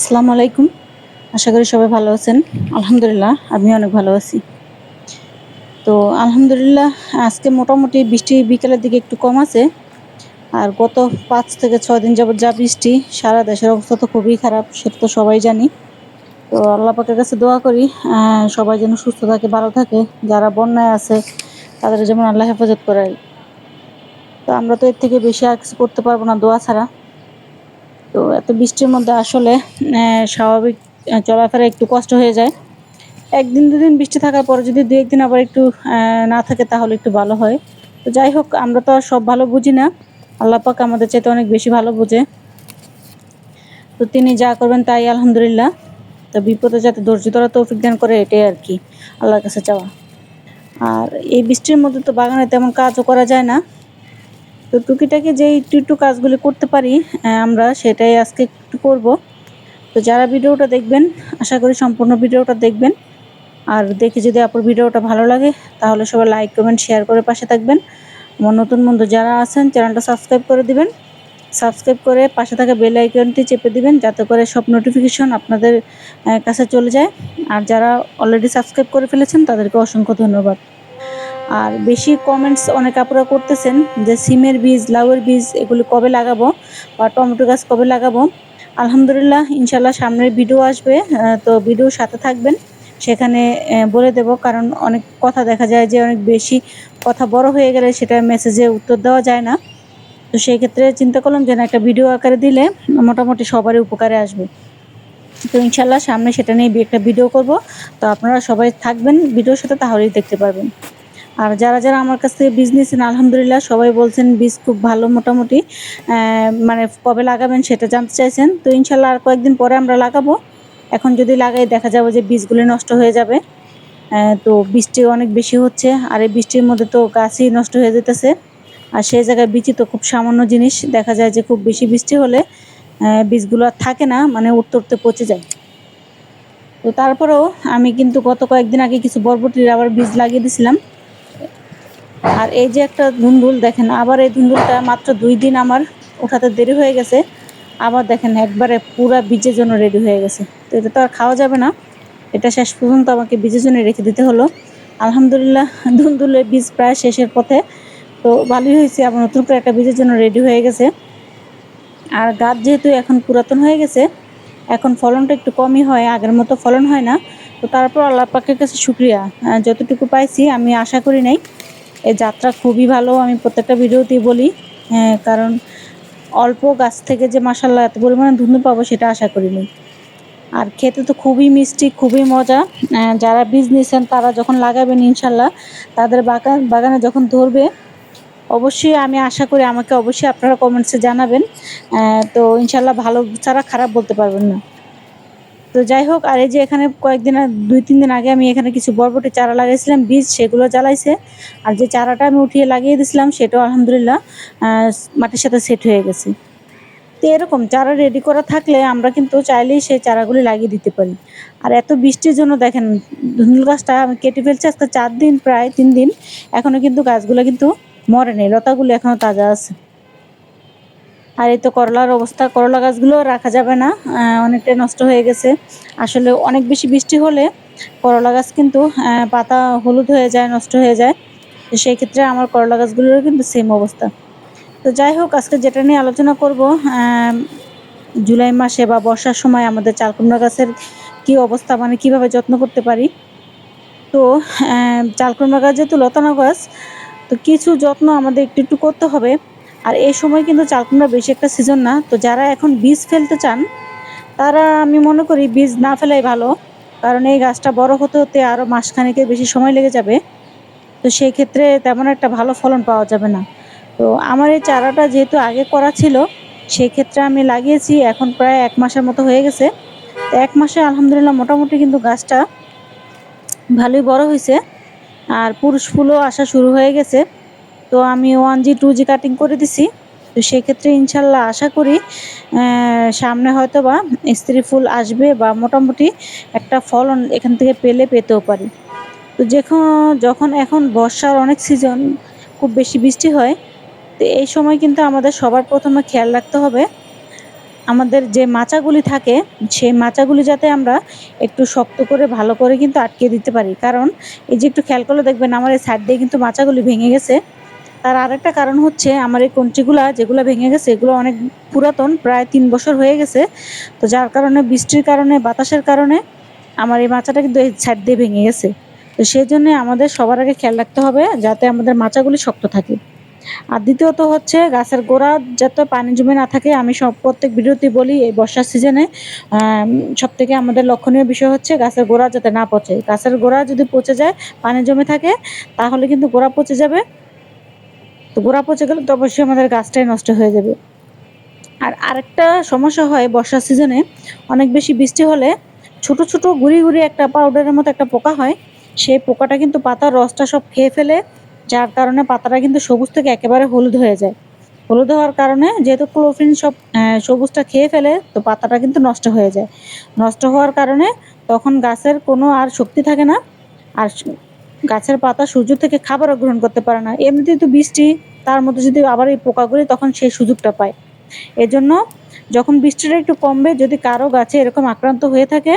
আসসালামু আলাইকুম। আশা করি সবাই ভালো আছেন। আলহামদুলিল্লাহ আমিও অনেক ভালো আছি। তো আলহামদুলিল্লাহ আজকে মোটামুটি বৃষ্টি বিকেলের দিকে একটু কম আছে। আর গত ৫ থেকে ৬ দিন যাবৎ যা বৃষ্টি, সারা দেশের অবস্থা তো খুবই খারাপ, সেটা তো সবাই জানি। তো আল্লাহ পাকের কাছে দোয়া করি সবাই যেন সুস্থ থাকে, ভালো থাকে। যারা বন্যায় আছে তাদের যেমন আল্লাহ হেফাজত করে। তো আমরা তো এর থেকে বেশি আর কিছু করতে পারব না দোয়া ছাড়া। তো এত বৃষ্টির মধ্যে আসলে স্বাভাবিক চলাফেরা একটু কষ্ট হয়ে যায়। ১ দিন ২ দিন বৃষ্টি থাকার পরে যদি ২-১ দিন আবার একটু না থাকে তাহলে একটু ভালো হয়। তো যাই হোক আমরা তো আর সব ভালো বুঝি না। আল্লাহ পাক আমাদের চাইতে অনেক বেশি ভালো বোঝে। তো তিনি যা করবেন তাই আলহামদুলিল্লাহ। তো বিপদে যাতে ধৈর্য ধরার তৌফিক দান করে এটাই আরকি আল্লাহর কাছে চাওয়া। আর এই বৃষ্টির মধ্যে তো বাগানে তেমন কাজও করা যায় না। তো টুকিটাকি যেই একটু কাজগুলি করতে পারি আমরা সেটাই আজকে একটু করব। তো যারা ভিডিওটা দেখবেন আশা করি সম্পূর্ণ ভিডিওটা দেখবেন। আর দেখে যদি আপুর ভিডিওটা ভালো লাগে তাহলে সবাই লাইক, কমেন্ট, শেয়ার করে পাশে থাকবেন। আমার নতুন বন্ধু যারা আছেন চ্যানেলটা সাবস্ক্রাইব করে দিবেন। সাবস্ক্রাইব করে পাশে থাকা বেল আইকনটি চেপে দিবেন যাতে করে সব নোটিফিকেশন আপনাদের কাছে চলে যায়। আর যারা অলরেডি সাবস্ক্রাইব করে ফেলেছেন তাদেরকে অসংখ্য ধন্যবাদ। আর বেশি কমেন্টস অনেক আপুরা করতেছেন যে সিমের বীজ, লাউয়ের বীজ এগুলো কবে লাগাবো বা টমেটো গাছ কবে লাগাবো। আলহামদুলিল্লাহ ইনশাআল্লাহ সামনের ভিডিও আসবে। তো ভিডিওর সাথে থাকবেন। সেখানে বলে দেব, কারণ অনেক কথা দেখা যায় যে অনেক বেশি কথা বড় হয়ে গেলে সেটা মেসেজে উত্তর দেওয়া যায় না। তো সেই ক্ষেত্রে চিন্তা করলাম যে না, একটা ভিডিও আকারে দিলে মোটামুটি সবারই উপকারে আসবে। তো ইনশাআল্লাহ সামনে সেটা নিয়ে একটা ভিডিও করব। তো আপনারা সবাই থাকবেন ভিডিওর সাথে, তাহলেই দেখতে পারবেন। আর যারা আমার কাছ থেকে বীজ নিয়েছেন আলহামদুলিল্লাহ সবাই বলছেন বীজ খুব ভালো মোটামুটি। মানে কবে লাগাবেন সেটা জানতে চাইছেন। তো ইনশাআল্লাহ আর কয়েকদিন পরে আমরা লাগাবো। এখন যদি লাগাই দেখা যাবে যে বীজগুলো নষ্ট হয়ে যাবে। তো বৃষ্টি অনেক বেশি হচ্ছে। আর এই বৃষ্টির মধ্যে তো গাছই নষ্ট হয়ে যেতেছে। আর সেই জায়গায় বীজই তো খুব সামান্য জিনিস। দেখা যায় যে খুব বেশি বৃষ্টি হলে বীজগুলো আর থাকে না, মানে উঠতে পচে যায়। তো তারপরেও আমি কিন্তু গত কয়েকদিন আগে কিছু বরবটির আবার বীজ লাগিয়ে দিছিলাম। আর এই যে একটা ধুন্দুল দেখেন, আবার এই ধুন্দুলটা মাত্র ২ দিন আমার ওঠাতে দেরি হয়ে গেছে। আবার দেখেন একবারে পুরা বীজের জন্য রেডি হয়ে গেছে। তো এটা তো আর খাওয়া যাবে না। এটা শেষ পর্যন্ত আমাকে বীজের জন্য রেখে দিতে হলো। আলহামদুলিল্লাহ ধুন্দুলের বীজ প্রায় শেষের পথে। তো ভালোই হয়েছে, আবার নতুন করে একটা বীজের জন্য রেডি হয়ে গেছে। আর গাছ যেহেতু এখন পুরাতন হয়ে গেছে, এখন ফলনটা একটু কমই হয়, আগের মতো ফলন হয় না। তো তারপর আল্লাহ পাকের কাছে শুকরিয়া, যতটুকু পাইছি আমি আশা করি নাই। এই যাত্রা খুবই ভালো, আমি প্রত্যেকটা ভিডিওতেই বলি। কারণ অল্প গাছ থেকে যে মাশাআল্লাহ এত পরিমাণে ধুন্দুল পাবো সেটা আশা করিনি। আর খেতে তো খুবই মিষ্টি, খুবই মজা। যারা বীজ নিয়েছেন তারা যখন লাগাবেন ইনশাআল্লাহ তাদের বাগানে যখন ধরবে অবশ্যই আমি আশা করি আমাকে অবশ্যই আপনারা কমেন্টসে জানাবেন। তো ইনশাআল্লাহ ভালো ছাড়া খারাপ বলতে পারবেন না। তো যাই হোক, আর এই যে এখানে কয়েকদিন ২-৩ দিন আগে আমি এখানে কিছু বরবটির চারা লাগাইছিলাম, বীজ সেগুলো জ্বালাইছে। আর যে চারাটা আমি উঠিয়ে লাগিয়ে দিছিলাম সেটাও আলহামদুলিল্লাহ আ মাটির সাথে সেট হয়ে গেছে। তো এরকম চারা রেডি করা থাকলে আমরা কিন্তু চাইলেই সেই চারাগুলি লাগিয়ে দিতে পারি। আর এত বৃষ্টির জন্য দেখেন ধুন্দুল গাছটা আমি কেটে ফেলছি আজকে ৪ দিন, প্রায় ৩ দিন। এখনো কিন্তু গাছগুলো কিন্তু মরেনি। লতাগুলো এখনো তাজা আছে। আর এই তো করলার অবস্থা, করলা গাছগুলো রাখা যাবে না। অনেকটাই নষ্ট হয়ে গেছে। আসলে অনেক বেশি বৃষ্টি হলে করলা গাছ কিন্তু পাতা হলুদ হয়ে যায়, নষ্ট হয়ে যায়। তো সেই ক্ষেত্রে আমার করলা গাছগুলোরও কিন্তু সেম অবস্থা। তো যাই হোক আজকে যেটা নিয়ে আলোচনা করব, জুলাই মাসে বা বর্ষার সময় আমাদের চাল কুমড়া গাছের কি অবস্থা, মানে কিভাবে যত্ন করতে পারি। তো চাল কুমড়া গাছ যেহেতু লতানো গাছ, তো কিছু যত্ন আমাদের একটু করতে হবে। আর এই সময় কিন্তু চাল কুমড়া বেশি একটা সিজন না। তো যারা এখন বীজ ফেলতে চান তারা আমি মনে করি বীজ না ফেলাই ভালো। কারণ এই গাছটা বড় হতে আরো মাসখানেকের বেশি সময় লেগে যাবে। তো সেই ক্ষেত্রে তেমন একটা ভালো ফলন পাওয়া যাবে না। তো আমার এই চারাটা যেহেতু আগে করা ছিল, সেক্ষেত্রে আমি লাগিয়েছি এখন প্রায় ১ মাসের মতো হয়ে গেছে। তো ১ মাসে আলহামদুলিল্লাহ মোটামুটি কিন্তু গাছটা ভালোই বড় হইছে। আর পুরুষ ফুলও আসা শুরু হয়ে গেছে। তো আমি 1G 2G কাটিং করে দিছি। তো সেক্ষেত্রে ইনশাআল্লাহ আশা করি সামনে হয়তোবা স্ত্রী ফুল আসবে বা মোটামুটি একটা ফলন এখান থেকে পেতেও পারি। তো যখন এখন বর্ষার অনেক সিজন, খুব বেশি বৃষ্টি হয়। তো এই সময় কিন্তু আমাদের সবার ১ম এ খেয়াল রাখতে হবে আমাদের যে মাচাগুলি থাকে সেই মাচাগুলি যাতে আমরা একটু শক্ত করে ভালো করে কিন্তু আটকে দিতে পারি। কারণ এই যে একটু খেয়াল করলে দেখবেন আমার এই সাইড দিয়ে কিন্তু মাচাগুলি ভেঙে গেছে। তার আরেকটা কারণ হচ্ছে আমার এই কঞ্চিগুলা যেগুলো ভেঙে গেছে এগুলো অনেক পুরাতন, প্রায় ৩ বছর হয়ে গেছে। তো যার কারণে বৃষ্টির কারণে বাতাসের কারণে আমার এই মাচাটা কিন্তু এই সাইড দিয়ে ভেঙে গেছে। তো সেজন্য আমাদের সবার আগে খেয়াল রাখতে হবে যাতে আমাদের মাচাগুলি শক্ত থাকে। আর দ্বিতীয়ত হচ্ছে গাছের গোড়া যাতে পানি জমে না থাকে। আমি প্রত্যেক ভিডিওতেই বলি এই বর্ষার সিজনে সব থেকে আমাদের লক্ষণীয় বিষয় হচ্ছে গাছের গোড়া যাতে না পচে। গাছের গোড়া যদি পচে যায়, পানি জমে থাকে, তাহলে কিন্তু গোড়া পচে যাবে। তো গোড়া পচে গেলে তো অবশ্যই আমাদের গাছটাই নষ্ট হয়ে যাবে। আর আরেকটা সমস্যা হয় বর্ষার সিজনে, অনেক বেশি বৃষ্টি হলে ছোট ছোট গুড়ি গুড়ি একটা পাউডারের মতো একটা পোকা হয়। সেই পোকাটা কিন্তু পাতার রসটা সব খেয়ে ফেলে, যার কারণে পাতাটা কিন্তু সবুজ থেকে একেবারে হলুদ হয়ে যায়। হলুদ হওয়ার কারণে যেহেতু ক্লোরোফিল সব সবুজটা খেয়ে ফেলে, তো পাতাটা কিন্তু নষ্ট হয়ে যায়। নষ্ট হওয়ার কারণে তখন গাছের কোনো আর শক্তি থাকে না। আর গাছের পাতা সূর্য থেকে খাবারও গ্রহণ করতে পারে না। এমনিতেই তো বৃষ্টি, তার মধ্যে যদি আবার এই পোকাগুলি তখন সেই সুযোগটা পায়। এজন্য যখন বৃষ্টিটা একটু কমবে, যদি কারো গাছে এরকম আক্রান্ত হয়ে থাকে,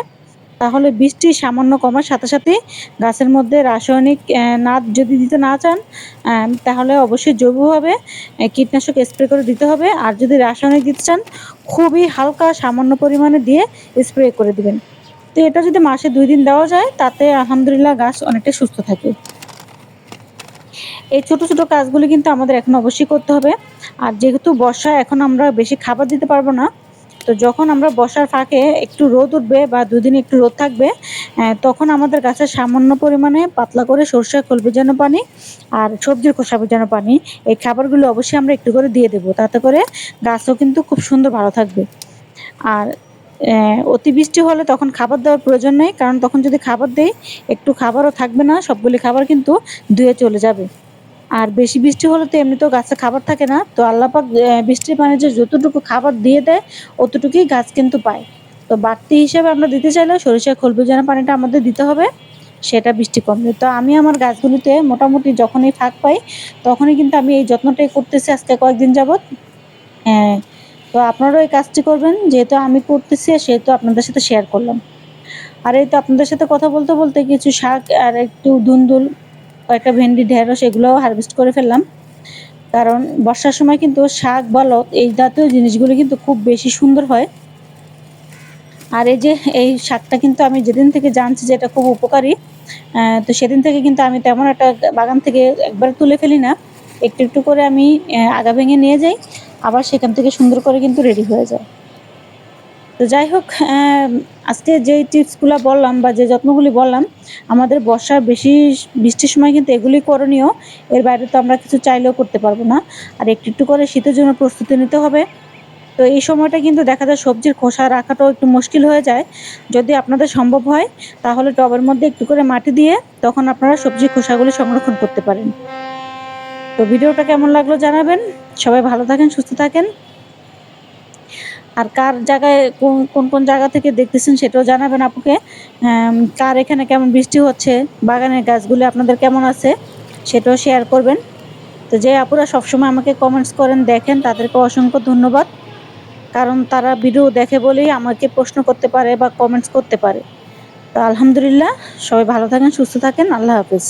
তাহলে বৃষ্টি সামান্য কমার সাথে সাথেই গাছের মধ্যে রাসায়নিক না যদি দিতে না চান, তাহলে অবশ্যই জৈবভাবে কীটনাশক স্প্রে করে দিতে হবে। আর যদি রাসায়নিক দিতে চান, খুবই হালকা সামান্য পরিমাণে দিয়ে স্প্রে করে দিবেন। তো এটা যদি মাসে ২ দিন দেওয়া যায়, তাতে আলহামদুলিল্লাহ গাছ অনেকটাই সুস্থ থাকে। এই ছোট ছোট কাজগুলি কিন্তু আমাদের এখন অবশ্যই করতে হবে। আর যেহেতু বর্ষা, এখন আমরা বেশি খাবার দিতে পারবো না। তো যখন আমরা বর্ষার ফাঁকে একটু রোদ উঠবে বা ২ দিন একটু রোদ থাকবে, তখন আমাদের গাছের সামান্য পরিমাণে পাতলা করে সরষের খোল ভেজানো পানি আর সবজির খোসা ভেজানো পানি, এই খাবারগুলো অবশ্যই আমরা একটু করে দিয়ে দেবো। তাতে করে গাছও কিন্তু খুব সুন্দর ভালো থাকবে। আর অতিবৃষ্টি হলে তখন খাবার দেওয়ার প্রয়োজন নেই, কারণ তখন যদি খাবার দেই, একটু খাবারও থাকবে না, সবগুলি খাবার কিন্তু ধুয়ে চলে যাবে। আর বেশি বৃষ্টি হলে তো এমনিতেও গাছে খাবার থাকে না। তো আল্লাহ পাক বৃষ্টির পানি যে যতটুকু খাবার দিয়ে দেয়, অতটুকুই গাছ কিন্তু পায়। তো বাড়তি হিসেবে আমরা দিতে চাইলে সরিষার খোল ভেজানো পানিটা আমাদের দিতে হবে, সেটা বৃষ্টি কমলে। তো আমি আমার গাছগুলিতে মোটামুটি যখনই ফাঁক পাই, তখনই কিন্তু আমি এই যত্নটাই করতেছি আজকে কয়েকদিন যাবৎ। হ্যাঁ, তো আপনারাও এই কাজটি করবেন। যেহেতু আমি করতেছি, সেহেতু আপনাদের সাথে শেয়ার করলাম। আর এই তো আপনাদের সাথে কথা বলতে বলতে কিছু শাক আর একটু ধুন্দুল, কয়েকটা ভেন্ডি, ঢেঁড়স এগুলোও হারভেস্ট করে ফেললাম। কারণ বর্ষার সময় কিন্তু শাক বা এই জাতীয় জিনিসগুলো কিন্তু খুব বেশি সুন্দর হয়। আর এই যে এই শাকটা কিন্তু আমি যেদিন থেকে জানছি যে এটা খুব উপকারী, তো সেদিন থেকে কিন্তু আমি তেমন একটা বাগান থেকে একবারে তুলে ফেলি না। একটু একটু করে আমি আগা ভেঙে নিয়ে যাই, আবার সেখান থেকে সুন্দর করে কিন্তু রেডি হয়ে যায়। তো যাই হোক, আজকে যেই টিপসগুলো বললাম বা যে যত্নগুলি বললাম, আমাদের বর্ষার বেশি বৃষ্টির সময় কিন্তু এগুলি করণীয়। এর বাইরে তো আমরা কিছু চাইলেও করতে পারবো না। আর একটু একটু করে শীতের জন্য প্রস্তুতি নিতে হবে। তো এই সময়টা কিন্তু দেখা যায় সবজির খোসা রাখাটাও একটু মুশকিল হয়ে যায়। যদি আপনাদের সম্ভব হয়, তাহলে টবের মধ্যে একটু করে মাটি দিয়ে তখন আপনারা সবজির খোসাগুলি সংরক্ষণ করতে পারেন। তো ভিডিওটা কেমন লাগলো জানাবেন। সবাই ভালো থাকেন, সুস্থ থাকেন। আর কার জায়গায় কোন জায়গা থেকে দেখতেছেন সেটাও জানাবেন আপুকে। কার এখানে কেমন বৃষ্টি হচ্ছে, বাগানের গাছগুলি আপনাদের কেমন আছে, সেটাও শেয়ার করবেন। তো যে আপুরা সবসময় আমাকে কমেন্টস করেন, দেখেন, তাদেরকে অসংখ্য ধন্যবাদ। কারণ তারা ভিডিও দেখে বলেই আমাকে প্রশ্ন করতে পারে বা কমেন্টস করতে পারে। তো আলহামদুলিল্লাহ, সবাই ভালো থাকেন, সুস্থ থাকেন। আল্লাহ হাফেজ।